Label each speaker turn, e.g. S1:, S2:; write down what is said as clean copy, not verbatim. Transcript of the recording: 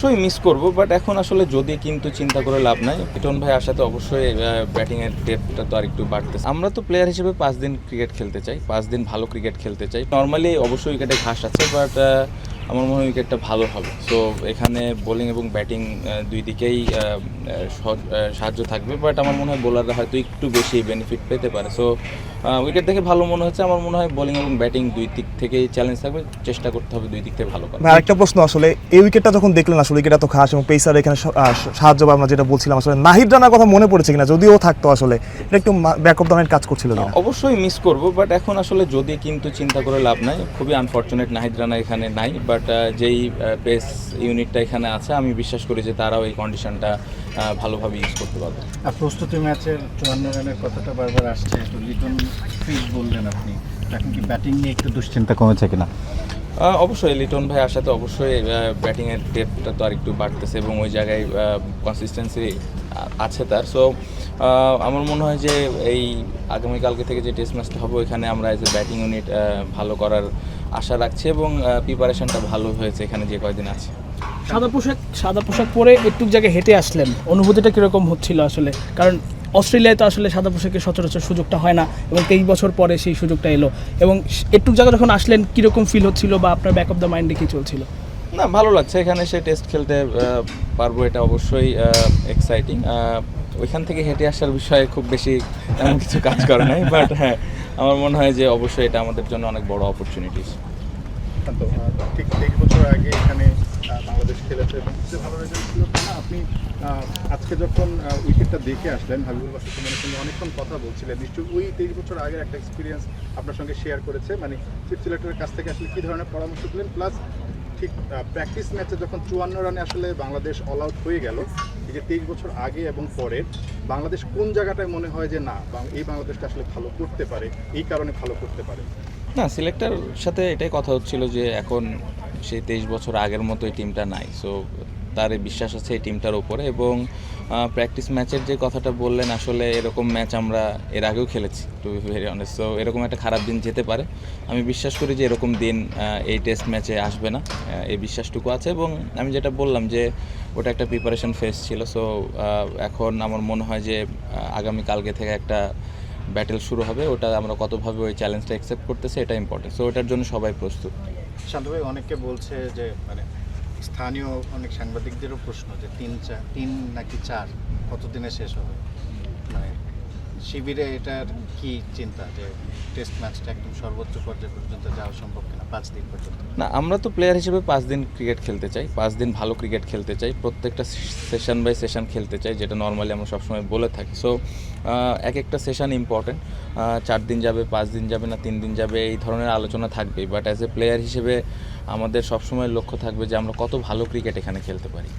S1: অবশ্যই মিস করব, বাট এখন আসলে যদি কিন্তু চিন্তা করে লাভ নাই। লিটন ভাই আসাতে অবশ্যই ব্যাটিংয়ের ডেপথটা তো আর একটু বাড়তেছে। আমরা তো প্লেয়ার হিসেবে 5 দিন ক্রিকেট খেলতে চাই, 5 দিন ভালো ক্রিকেট খেলতে চাই। নর্মালি অবশ্যই উইকেটে ঘাস আছে, বাট আমার মনে হয় উইকেটটা ভালো হবে। সো এখানে বোলিং এবং ব্যাটিং দুই দিকেই সাহায্য থাকবে, বাট আমার মনে হয় বোলাররা হয়তো একটু বেশি বেনিফিট পেতে পারে। সো উইকেট দেখে ভালো মনে হচ্ছে। আমার মনে হয় বোলিং এবং ব্যাটিং দুই দিক থেকেই চ্যালেঞ্জ থাকবে, চেষ্টা করতে হবে দুই দিক থেকে ভালো করার।
S2: আরেকটা প্রশ্ন, আসলে এই উইকেটটা যখন দেখলেন, আসলে উইকেটটা তো খাস এবং পেসার এখানে সাহায্য বা আমরা যেটা বলছিলাম, আসলে নাহিদ রানার কথা মনে পড়েছে কিনা, যদিও থাকতো আসলে এটা একটু ব্যাক অফ দ্য মাইন্ড কাজ করছিল কিনা?
S1: অবশ্যই মিস করব, বাট এখন আসলে যদি কিন্তু চিন্তা করে লাভ নাই। খুবই আনফর্চুনেট নাহিদ রানা এখানে নাই, বাট যেই পেস ইউনিটটা এখানে আছে আমি বিশ্বাস করি যে তারাও এই কন্ডিশনটা ভালোভাবে ইউজ করতে পারবে।
S3: প্রস্তুতি ম্যাচের 54 রানের কথাটা বারবার আসছে, তো লিটন ফিট বললেন আপনি, এখন কি ব্যাটিং নিয়ে একটু দুশ্চিন্তা কমেছে কিনা?
S1: অবশ্যই লিটন ভাই আসাতে অবশ্যই ব্যাটিংয়ের ডেপথটা তো আর একটু বাড়তেছে এবং ওই জায়গায় কনসিস্টেন্সি আছে তার। সো আমার মনে হয় যে এই আগামীকালকে থেকে যে টেস্ট ম্যাচটা হবে ওইখানে আমরা এজ এ ব্যাটিং ইউনিট ভালো আশা রাখছি এবং প্রিপারেশনটা ভালো হয়েছে এখানে যে কয়দিন আছে।
S4: সাদা পোশাক পরে একটু জায়গায় হেঁটে আসলেন, অনুভূতিটা কীরকম হচ্ছিল আসলে? কারণ অস্ট্রেলিয়ায় তো আসলে সাদা পোশাকের সচরাচর সুযোগটা হয় না এবং 23 বছর পরে সেই সুযোগটা এলো, এবং একটু জায়গা যখন আসলেন কীরকম ফিল হচ্ছিল বা আপনার ব্যাক অফ দ্য মাইন্ডে কী চলছিল?
S1: না, ভালো লাগছে এখানে সে টেস্ট খেলতে পারবো, এটা অবশ্যই এক্সাইটিং। ওইখান থেকে হেঁটে আসার বিষয়ে খুব বেশি তেমন কিছু কাজ করে নাই, বাট হ্যাঁ আমার মনে হয় যে অবশ্যই এটা আমাদের জন্য অনেক বড় অপরচুনিটিস।
S3: ঠিক 23 বছর আগে এখানে বাংলাদেশ খেলেছে এবং সবচেয়ে ভালো রেজাল্ট ছিল না। আপনি আজকে যখন উইকেটটা দেখে আসলেন, হাবিবুল বাসার সঙ্গে অনেকক্ষণ কথা বলছিলেন, নিশ্চয়ই ওই 23 বছর আগের একটা এক্সপিরিয়েন্স আপনার সঙ্গে শেয়ার করেছে। মানে চিফ সিলেক্টরের কাছ থেকে আসলে কী ধরনের পরামর্শ দিলেন, প্লাস ঠিক প্র্যাকটিস ম্যাচে যখন 54 রানে আসলে বাংলাদেশ অল আউট হয়ে গেল, এই যে 23 বছর আগে এবং পরে বাংলাদেশ কোন জায়গাটায় মনে হয় যে না এই বাংলাদেশটা আসলে ভালো করতে পারে, এই কারণে ভালো করতে পারে?
S1: না, সিলেক্টর সাথে এটাই কথা হচ্ছিল যে এখন সেই 23 বছর আগের মতো এই টিমটা নাই। সো তার বিশ্বাস আছে এই টিমটার উপরে, এবং প্র্যাকটিস ম্যাচের যে কথাটা বললেন, আসলে এরকম ম্যাচ আমরা এর আগেও খেলেছি, to be very honest. So এরকম একটা খারাপ দিন যেতে পারে, আমি বিশ্বাস করি যে এরকম দিন এই টেস্ট ম্যাচে আসবে না, এই বিশ্বাসটুকু আছে। এবং আমি যেটা বললাম যে ওটা একটা প্রিপারেশন ফেজ ছিল। সো এখন আমার মনে হয় যে আগামীকালকে থেকে একটা ব্যাটেল শুরু হবে, ওটা আমরা কতভাবে ওই চ্যালেঞ্জটা অ্যাকসেপ্ট করতেছে এটা ইম্পর্টেন্ট। সো ওটার জন্য সবাই প্রস্তুত।
S3: শান্ত ভাই, অনেকে বলছে যে মানে স্থানীয় অনেক সাংবাদিকদেরও প্রশ্ন যে 3 নাকি 4 কতদিনে শেষ হবে, মানে শিবিরে এটার কি চিন্তা যে টেস্ট ম্যাচটা একদম সর্বোচ্চ পর্যায়ে পর্যন্ত যাওয়া সম্ভব কিনা 5 দিন পর্যন্ত?
S1: না, আমরা তো প্লেয়ার হিসেবে 5 দিন ক্রিকেট খেলতে চাই, 5 দিন ভালো ক্রিকেট খেলতে চাই, প্রত্যেকটা সেশন বাই সেশন খেলতে চাই, যেটা নর্মালি আমরা সবসময় বলে থাকি। সো এক একটা সেশন ইম্পর্টেন্ট। 4 দিন যাবে, 5 দিন যাবে না 3 দিন যাবে, এই ধরনের আলোচনা থাকবেই, বাট অ্যাজ এ প্লেয়ার হিসেবে আমাদের সবসময় লক্ষ্য থাকবে যে আমরা কত ভালো ক্রিকেট এখানে খেলতে পারি।